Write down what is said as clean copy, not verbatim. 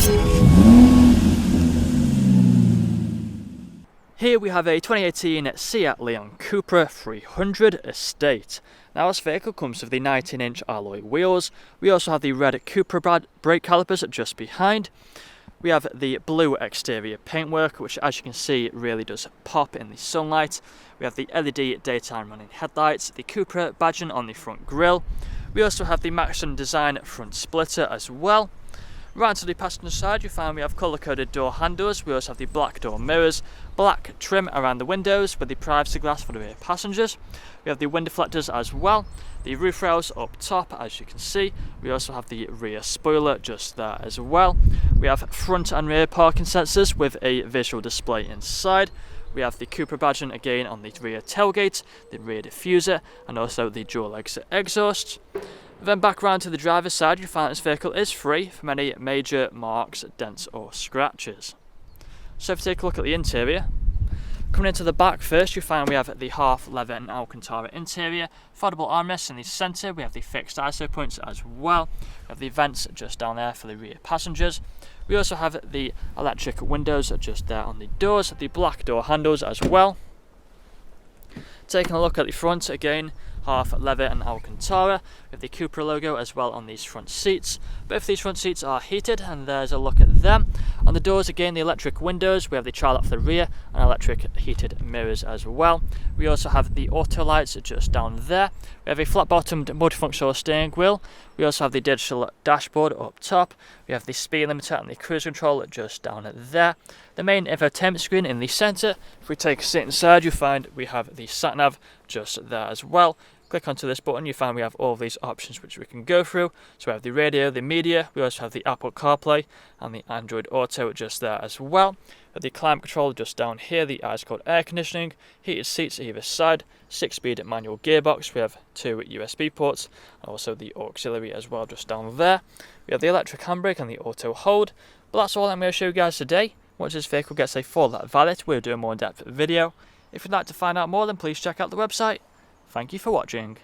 Here we have a 2018 Seat Leon Cupra 300 Estate. Now this vehicle comes with the 19-inch alloy wheels. We also have the red Cupra brake calipers just behind. We have the blue exterior paintwork, which as you can see really does pop in the sunlight. We have the LED daytime running headlights, the Cupra badging on the front grille. We also have the Maxton design front splitter as well. Right to the passenger side, you find we have colour-coded door handles. We also have the black door mirrors, black trim around the windows with the privacy glass for the rear passengers. We have the window deflectors as well, the roof rails up top as you can see. We also have the rear spoiler just there as well. We have front and rear parking sensors with a visual display inside. We have the Cupra badging again on the rear tailgate, the rear diffuser and also the dual exit exhausts. Then back round to the driver's side, you find this vehicle is free from any major marks, dents or scratches. So if you take a look at the interior, coming into the back first, you find we have the half leather and Alcantara interior, foldable armrests in the centre, we have the fixed ISO points as well, we have the vents just down there for the rear passengers. We also have the electric windows just there on the doors, the black door handles as well. Taking a look at the front again, half leather and Alcantara with the Cupra logo as well on these front seats. Both these front seats are heated and there's a look at them. On the doors again, the electric windows, we have the child lock for the rear and electric heated mirrors as well. We also have the auto lights just down there. We have a flat bottomed multifunctional steering wheel. We also have the digital dashboard up top. We have the speed limiter and the cruise control just down there. The main infotainment screen in the centre. If we take a seat inside, you find we have the sat nav just there as well. Click onto this button, you find we have all of these options which we can go through. So we have the radio, the media, we also have the Apple CarPlay and the Android Auto just there as well. We have the climate control just down here, the ice cold air conditioning, heated seats either side, 6-speed manual gearbox, we have 2 USB ports, and also the auxiliary as well just down there. We have the electric handbrake and the auto hold. But that's all I'm going to show you guys today. Once this vehicle gets a full valet, we'll do a more in-depth video. If you'd like to find out more, then please check out the website. Thank you for watching.